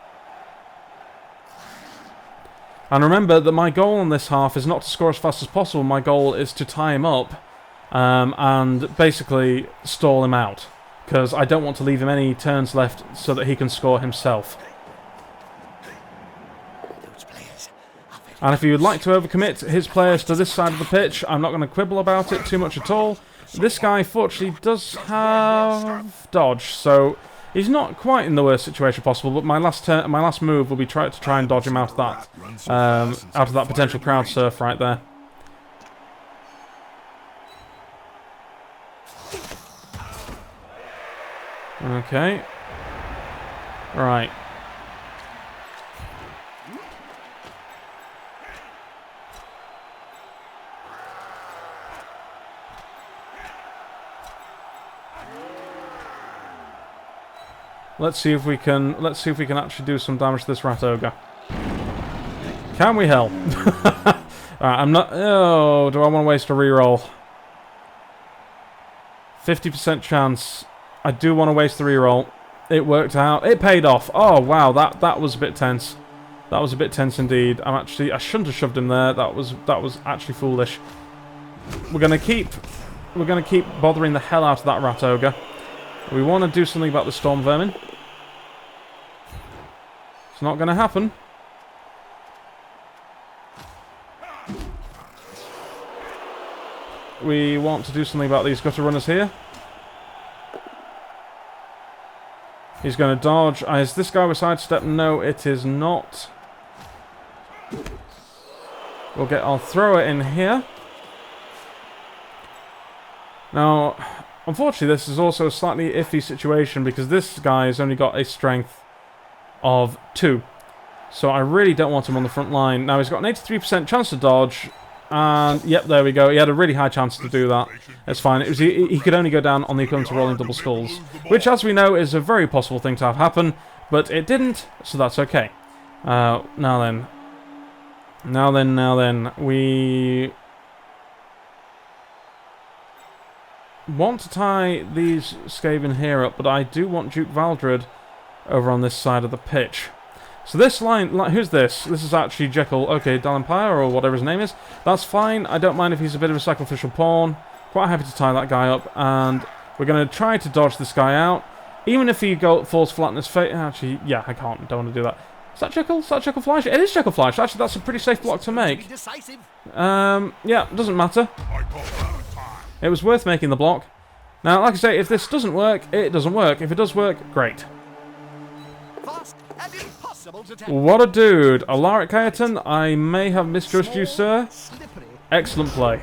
And remember that my goal in this half is not to score as fast as possible. My goal is to tie him up and basically stall him out, because I don't want to leave him any turns left so that he can score himself. And if he would like to overcommit his players to this side of the pitch, I'm not going to quibble about it too much at all. This guy, fortunately, does have dodge, so he's not quite in the worst situation possible. But my last move will be to try and dodge him out of that potential crowd surf right there. Okay. Right. Let's see if we can actually do some damage to this rat ogre. Can we? Hell. Alright, I'm not. Oh, do I want to waste a reroll? 50% chance. I do want to waste the reroll. It worked out. It paid off. Oh wow, that was a bit tense. That was a bit tense indeed. I shouldn't have shoved him there. That was actually foolish. We're gonna keep bothering the hell out of that rat ogre. We want to do something about the storm vermin. It's not going to happen. We want to do something about these gutter runners here. He's going to dodge. Is this guy with sidestep? No, it is not. We'll get our thrower in here. Now, unfortunately, this is also a slightly iffy situation because this guy has only got a strength of 2. So I really don't want him on the front line. Now, he's got an 83% chance to dodge. And, yep, there we go. He had a really high chance to do that. It's fine. He could only go down on the equivalent of rolling double skulls. Which, as we know, is a very possible thing to have happen. But it didn't, so that's okay. Now then. We want to tie these Skaven here up, but I do want Duke Valdred over on this side of the pitch. So this line, who's this? This is actually Jekyll, okay, Dallempire, or whatever his name is. That's fine, I don't mind if he's a bit of a sacrificial pawn. Quite happy to tie that guy up, and we're going to try to dodge this guy out. Even if he falls flat in his face, actually, yeah, I don't want to do that. Is that Jekyll? Is that Jekyll Fleisch? It is Jekyll Fleisch, actually that's a pretty safe block to make. Yeah, doesn't matter. It was worth making the block. Now, like I say, if this doesn't work, it doesn't work. If it does work, great. What a dude. Alaric Kayaton, I may have misjudged you, sir. Excellent play.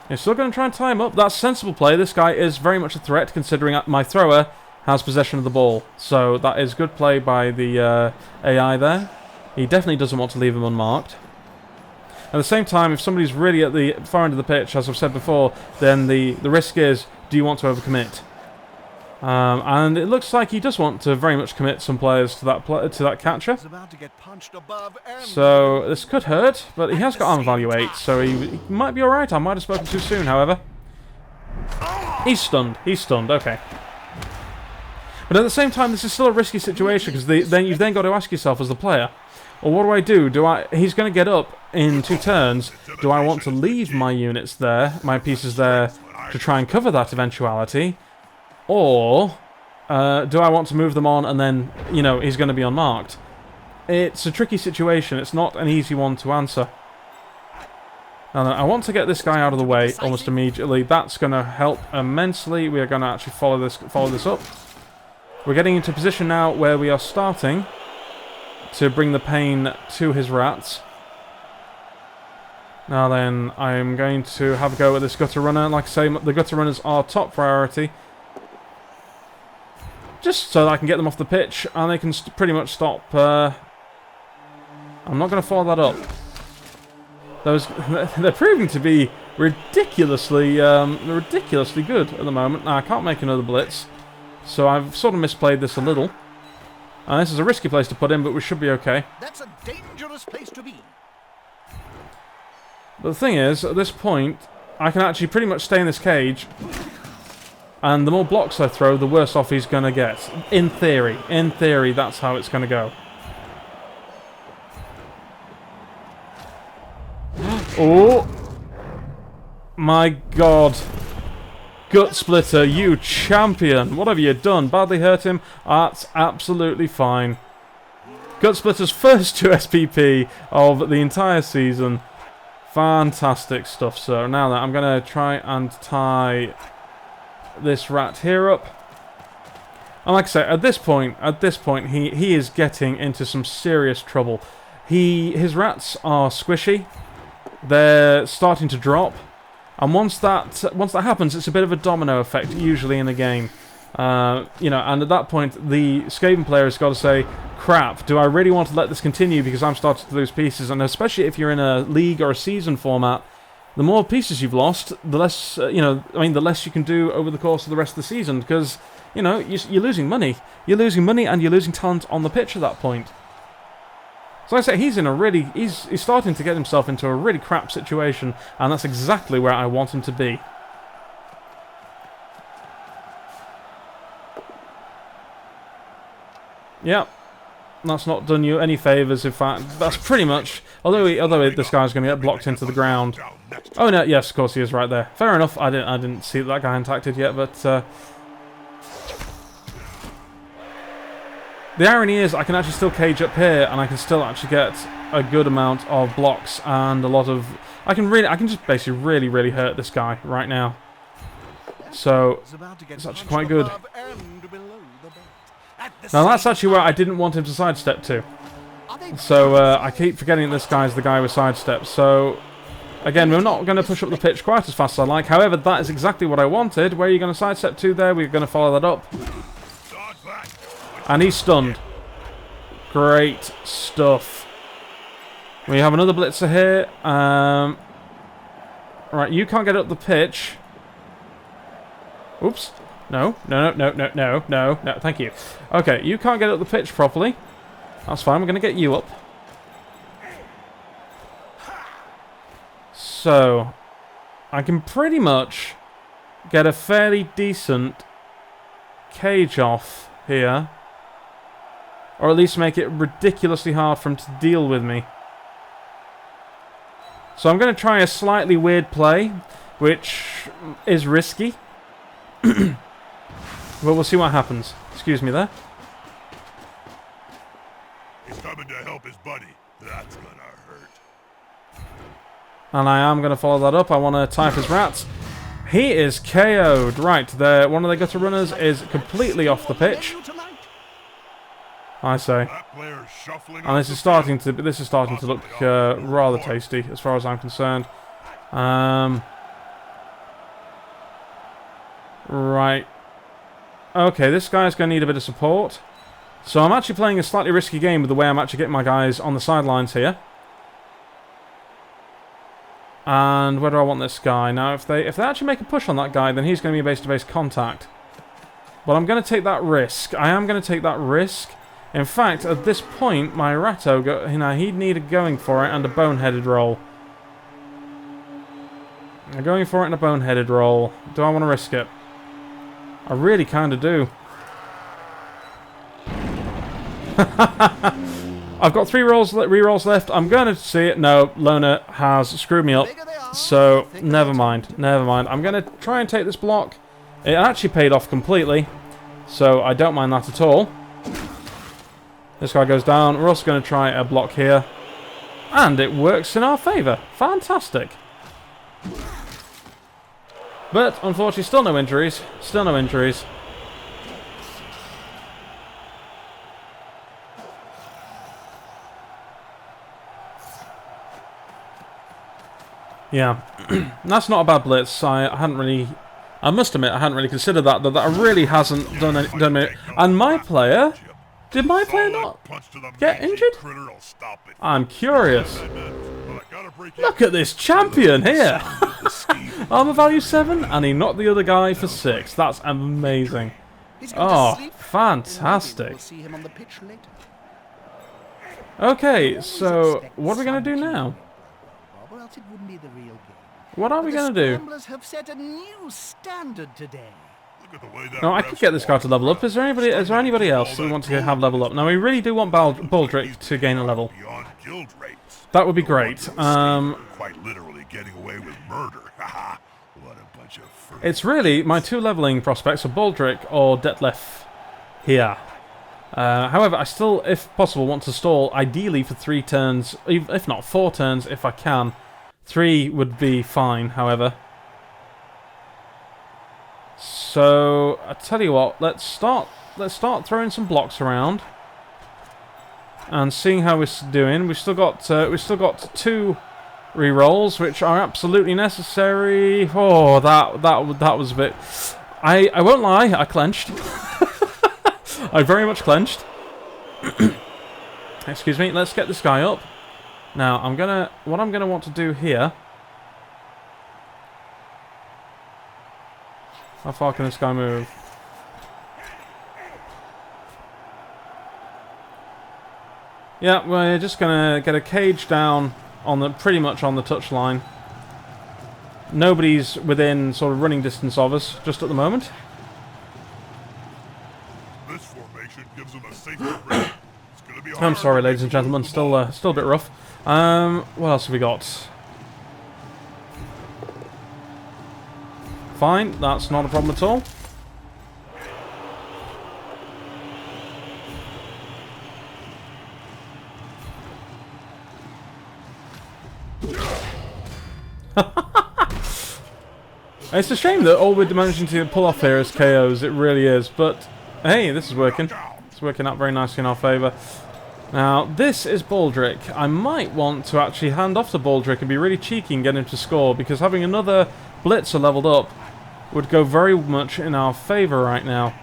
You're still going to try and tie him up. That's sensible play. This guy is very much a threat, considering my thrower has possession of the ball. So that is good play by the AI there. He definitely doesn't want to leave him unmarked. At the same time, if somebody's really at the far end of the pitch, as I've said before, then the risk is, do you want to overcommit? And it looks like he does want to very much commit some players to that catcher. So this could hurt, but he has got armor value 8, so he might be alright. I might have spoken too soon, however. He's stunned. He's stunned, okay. But at the same time, this is still a risky situation, because you've then got to ask yourself as the player, well, what do? He's going to get up in 2 turns. Do I want to leave my units there, my pieces there, to try and cover that eventuality? Or do I want to move them on and then, you know, he's going to be unmarked? It's a tricky situation. It's not an easy one to answer. Now, I want to get this guy out of the way almost immediately. That's going to help immensely. We are going to actually follow this up. We're getting into a position now where we are starting to bring the pain to his rats. Now then, I'm going to have a go at this gutter runner. Like I say, the gutter runners are top priority. Just so that I can get them off the pitch, and they can pretty much stop. I'm not going to follow that up. They're proving to be ridiculously good at the moment. Now, I can't make another blitz, so I've sort of misplayed this a little. This is a risky place to put in, but we should be okay. That's a dangerous place to be. But the thing is, at this point, I can actually pretty much stay in this cage. And the more blocks I throw, the worse off he's going to get. In theory. In theory, that's how it's going to go. Oh! My God. Gut Splitter, you champion. What have you done? Badly hurt him? That's absolutely fine. Gut Splitter's first 2 SPP of the entire season. Fantastic stuff, sir. Now then, I'm going to try and tie this rat here up. And like I say, at this point, he is getting into some serious trouble. His rats are squishy. They're starting to drop. And once that happens, it's a bit of a domino effect, usually in the game. You know, and at that point, the Skaven player has got to say, crap, do I really want to let this continue because I'm starting to lose pieces? And especially if you're in a league or a season format, the more pieces you've lost, the less, you know, I mean, the less you can do over the course of the rest of the season, because, you know, you're losing money. You're losing money and you're losing talent on the pitch at that point. So like I say, he's starting to get himself into a really crap situation, and that's exactly where I want him to be. Yep. That's not done you any favours, in fact. That's pretty much... Although this guy's going to get blocked into the ground. Oh, no, yes, of course he is right there. Fair enough, I didn't see that guy intacted yet, but... the irony is, I can actually still cage up here, and I can still actually get a good amount of blocks and a lot of... I can just basically really hurt this guy right now. So, it's actually quite good. Now that's actually where I didn't want him to sidestep to. So I keep forgetting this guy's the guy with sidestep. So again, we're not going to push up the pitch quite as fast as I like. However, that is exactly what I wanted. Where are you going to sidestep to there? We're going to follow that up. And he's stunned. Great stuff. We have another blitzer here. Right, you can't get up the pitch. Oops. No, thank you. Okay, you can't get up the pitch properly. That's fine, we're going to get you up. So, I can pretty much get a fairly decent cage off here. Or at least make it ridiculously hard for him to deal with me. So I'm going to try a slightly weird play, which is risky. Well, we'll see what happens. Excuse me there. He's coming to help his buddy. That's gonna hurt. And I am going to follow that up. I want to type his rats. He is KO'd. Right, one of the gutter runners is completely off the pitch. I say. And this is starting to look rather tasty as far as I'm concerned. Right. Okay, this guy's going to need a bit of support. So I'm actually playing a slightly risky game with the way I'm actually getting my guys on the sidelines here. And where do I want this guy? Now, if they actually make a push on that guy, then he's going to be base-to-base contact. But I'm going to take that risk. I am going to take that risk. In fact, at this point, my Ratto, he'd need a going for it and a boneheaded roll. I'm going for it and a boneheaded roll. Do I want to risk it? I really kind of do. I've got 3 re-rolls left. I'm going to see it. No, Loner has screwed me up. So, never mind. I'm going to try and take this block. It actually paid off completely. So, I don't mind that at all. This guy goes down. We're also going to try a block here. And it works in our favour. Fantastic. But, unfortunately, still no injuries. Yeah. That's not a bad blitz. I must admit, I hadn't really considered that. That really hasn't done it. And my player... Did my player not get injured? I'm curious. Look at this champion here! Armor value 7, and he knocked the other guy for 6. That's amazing. Oh, fantastic. Okay, so what are we going to do now? What are we going to do? No, I could get this guy to level up. Is there anybody else that wants to have level up? Now, we really do want ChromeDrake to gain a level. That would be great. Quite literally getting away with murder. What a bunch of freaks. It's really my 2 leveling prospects are ChromeDrake or Detlef here. However, I still, if possible, want to stall ideally for 3 turns, if not 4 turns, if I can, 3 would be fine, however. So, I tell you what, let's start throwing some blocks around. And seeing how we're doing. We've still got 2 rerolls, which are absolutely necessary. Oh, that was a bit... I won't lie, I clenched. I very much clenched. Excuse me, let's get this guy up. Now, what I'm gonna want to do here... How far can this guy move? Yeah, we're just gonna get a cage down on pretty much on the touchline. Nobody's within sort of running distance of us just at the moment. This formation gives them a safe grip. It's gonna be I'm sorry, ladies and gentlemen, still a bit rough. What else have we got? Fine, that's not a problem at all. It's a shame that all we're managing to pull off here is KOs, it really is, but hey, this is working. It's working out very nicely in our favour. Now, this is ChromeDrake. I might want to actually hand off to ChromeDrake and be really cheeky and get him to score, because having another blitzer leveled up would go very much in our favour right now.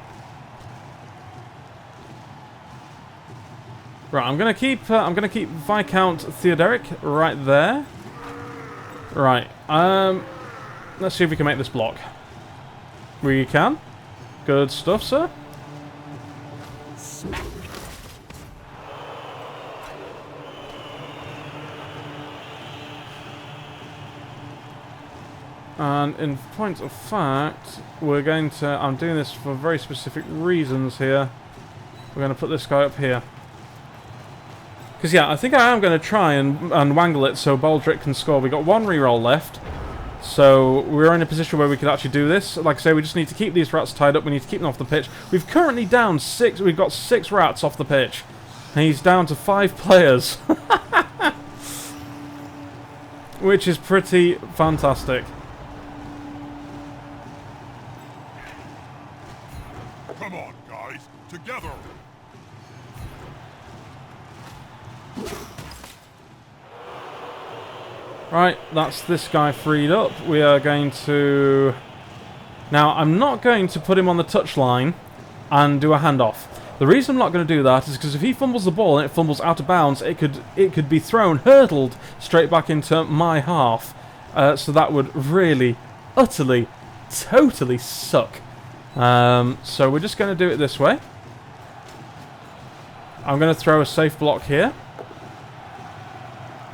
Right, I'm gonna keep Viscount Theodoric right there. Right, let's see if we can make this block. We can. Good stuff, sir. And in point of fact, we're going to... I'm doing this for very specific reasons here. We're going to put this guy up here. Because, yeah, I think I am going to try and wangle it so ChromeDrake can score. We've got 1 reroll left. So we're in a position where we could actually do this. Like I say, we just need to keep these rats tied up. We need to keep them off the pitch. We've currently down 6... We've got 6 rats off the pitch. And he's down to 5 players. Which is pretty fantastic. Come on, guys, together. Right, that's this guy freed up. We are going to... Now, I'm not going to put him on the touchline and do a handoff. The reason I'm not going to do that is because if he fumbles the ball and it fumbles out of bounds, it could be thrown, hurtled straight back into my half. So that would really, utterly, totally suck. So we're just going to do it this way. I'm going to throw a safe block here.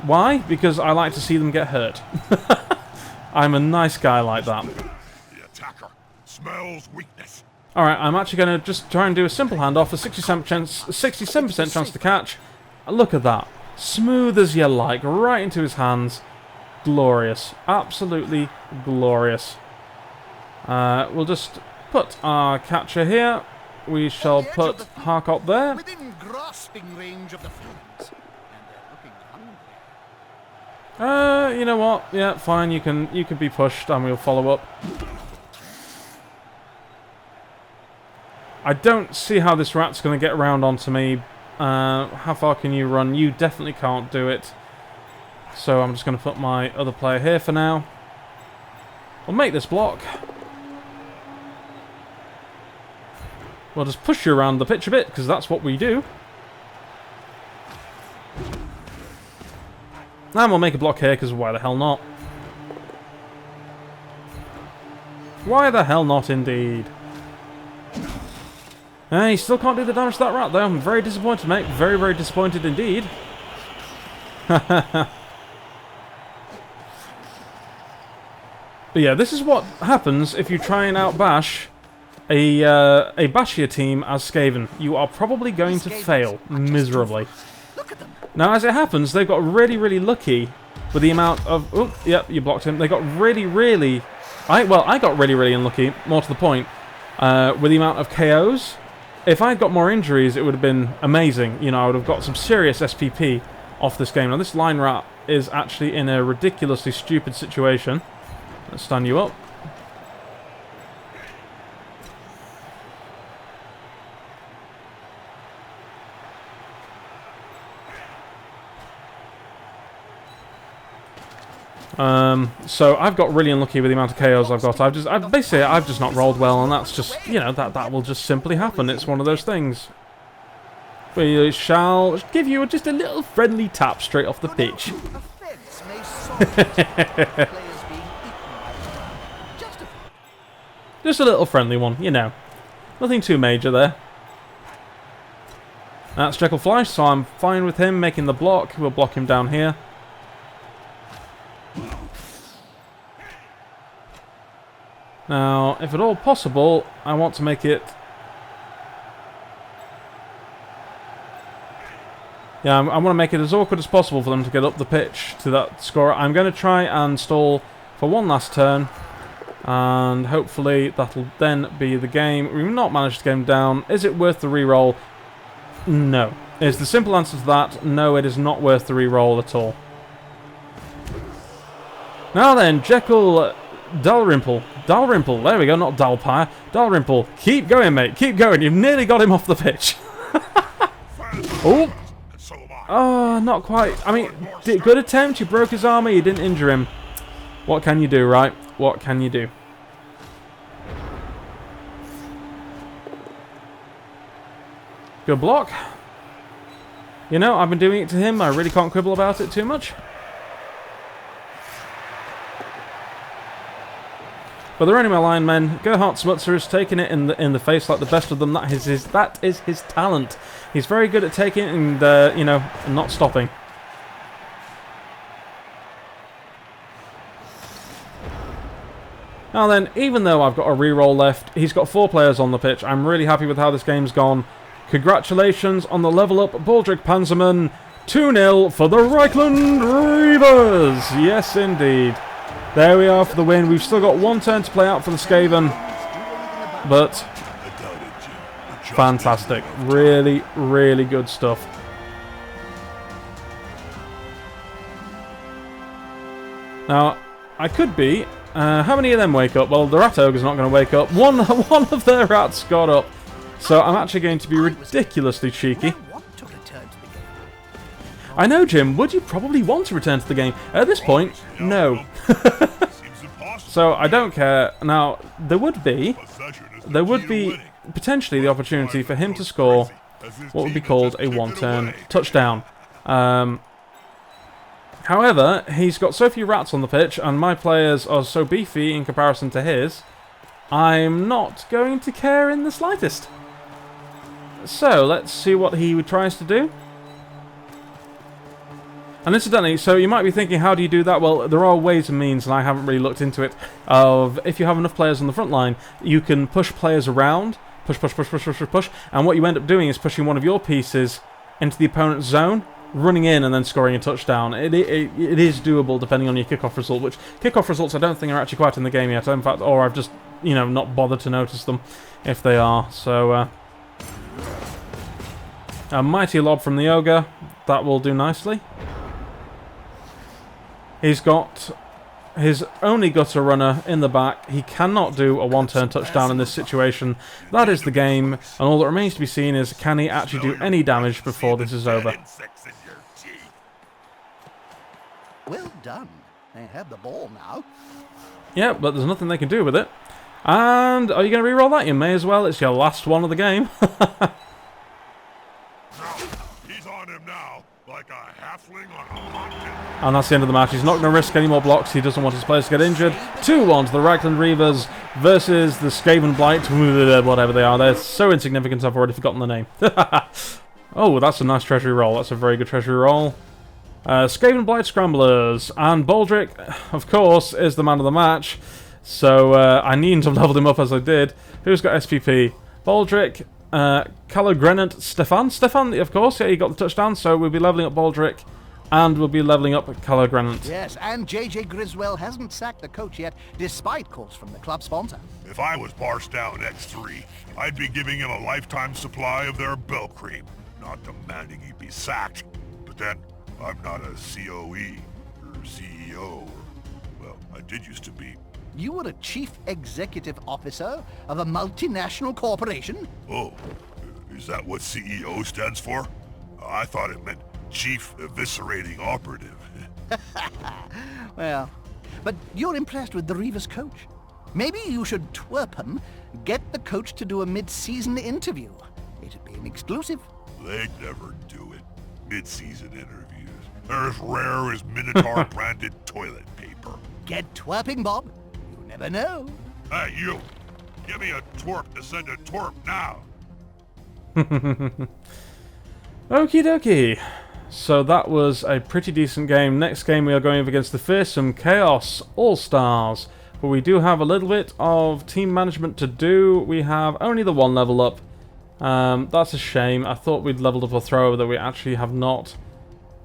Why? Because I like to see them get hurt. I'm a nice guy like that. The attacker smells weakness. Alright, I'm actually going to just try and do a simple handoff, a 67% chance to catch. Look at that. Smooth as you like, right into his hands. Glorious. Absolutely glorious. We'll just put our catcher here. We shall put Harkop there. Within grasping range of the flames. You know what? Yeah, fine. You can be pushed, and we'll follow up. I don't see how this rat's going to get around onto me. How far can you run? You definitely can't do it. So I'm just going to put my other player here for now. We'll make this block. We'll just push you around the pitch a bit, because that's what we do. And we'll make a block here, because why the hell not? Why the hell not, indeed? He still can't do the damage to that rat, though. I'm very disappointed, mate. Very, very disappointed indeed. But yeah, this is what happens if you try and outbash a Bashir team as Skaven. You are probably going to fail miserably. Now, as it happens, they've got really, really lucky with the amount of... Oh, yep, you blocked him. They got really, really... I got really, really unlucky, more to the point, with the amount of KOs. If I had got more injuries, it would have been amazing. You know, I would have got some serious SPP. off this game. Now, this line rat is actually in a ridiculously stupid situation. Let's stand you up. So I've got really unlucky with the amount of KOs I've got. I've just not rolled well, and that's just, you know, that will just simply happen. It's one of those things. We shall give you just a little friendly tap straight off the pitch. Just a little friendly one, you know. Nothing too major there. That's Jekyll Fleisch, so I'm fine with him making the block. We'll block him down here. Now, if at all possible, I want to make it... Yeah, I want to make it as awkward as possible for them to get up the pitch to that score. I'm going to try and stall for one last turn, and hopefully that'll then be the game. We've not managed to get him down. Is it worth the re-roll? No. Is the simple answer to that? No, it is not worth the re-roll at all. Now then, Jekyll Dalrymple. Dalrymple, there we go, not Dalpire. Dalrymple, keep going, mate, keep going. You've nearly got him off the pitch. Oh! Oh, not quite. I mean, good attempt. You broke his armor. You didn't injure him. What can you do, right? What can you do? Good block. You know, I've been doing it to him. I really can't quibble about it too much. But they're only my linemen. Gerhard Smutzer is taking it in the face like the best of them. That is his talent. He's very good at taking it and, you know, not stopping. Now then, even though I've got a reroll left, he's got 4 players on the pitch. I'm really happy with how this game's gone. Congratulations on the level up, Baldric Panzerman. 2-0 for the Reichland Reavers. Yes, indeed. There we are for the win. We've still got 1 turn to play out for the Skaven. But fantastic. Really, really good stuff. Now, I could be... how many of them wake up? Well, the Rat Ogre's not going to wake up. One of their rats got up. So I'm actually going to be ridiculously cheeky. I know, Jim. Would you probably want to return to the game? At this point, no. So I don't care. Now, there would be potentially the opportunity for him to score what would be called a 1-turn touchdown. However, he's got so few rats on the pitch, and my players are so beefy in comparison to his, I'm not going to care in the slightest. So, let's see what he tries to do. And incidentally, so you might be thinking, how do you do that? Well, there are ways and means, and I haven't really looked into it, of if you have enough players on the front line, you can push players around, push, and what you end up doing is pushing one of your pieces into the opponent's zone, running in and then scoring a touchdown. It is doable depending on your kickoff result, which kickoff results I don't think are actually quite in the game yet, in fact, or I've just, you know, not bothered to notice them if they are. So, a mighty lob from the Ogre, that will do nicely. He's got his only gutter runner in the back. He cannot do a 1-turn touchdown in this situation. That is the game, and all that remains to be seen is, can he actually do any damage before this is over? Well done. They have the ball now. Yeah, but there's nothing they can do with it. And are you going to re-roll that? You may as well. It's your last one of the game. He's on him now, like a halfling on a hot day. And that's the end of the match. He's not going to risk any more blocks. He doesn't want his players to get injured. 2-1 to the Reichland Reavers versus the Skaven Blight, whatever they are. They're so insignificant, I've already forgotten the name. Oh, that's a nice treasury roll. That's a very good treasury roll. Skaven Blight Scramblers. And Baldric, of course, is the man of the match. So I needn't have leveled him up as I did. Who's got SPP? Baldric, Calogrenant, Stefan. Stefan, of course, yeah, he got the touchdown. So we'll be leveling up Baldric. And we'll be leveling up Calogrenant. Yes, and JJ Griswell hasn't sacked the coach yet, despite calls from the club sponsor. If I was Barstown X3, I'd be giving him a lifetime supply of their bell cream, not demanding he be sacked. But then, I'm not a COE or CEO. Well, I did used to be. You were a chief executive officer of a multinational corporation? Oh, is that what CEO stands for? I thought it meant Chief Eviscerating Operative. Well, but you're impressed with the Reavers coach. Maybe you should twerp him, get the coach to do a mid-season interview. It'd be an exclusive. They'd never do it. Mid-season interviews. They're as rare as Minotaur-branded toilet paper. Get twerping, Bob. You never know. Hey, you! Give me a twerp to send a twerp now! Okie dokie. So that was a pretty decent game. Next game we are going up against the fearsome Chaos All-Stars. But we do have a little bit of team management to do. We have only the 1 level up. That's a shame. I thought we'd leveled up a thrower that we actually have not.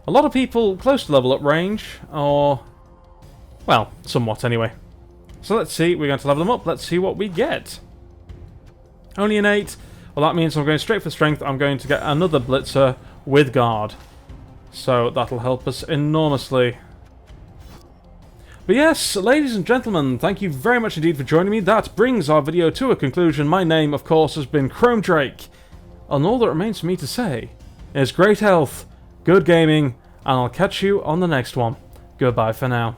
A lot of people close to level up range, or... well, somewhat anyway. So let's see, we're going to level them up. Let's see what we get. Only an 8. Well, that means I'm going straight for strength. I'm going to get another Blitzer with guard. So that'll help us enormously. But yes, ladies and gentlemen, thank you very much indeed for joining me. That brings our video to a conclusion. My name, of course, has been ChromeDrake. And all that remains for me to say is great health, good gaming, and I'll catch you on the next one. Goodbye for now.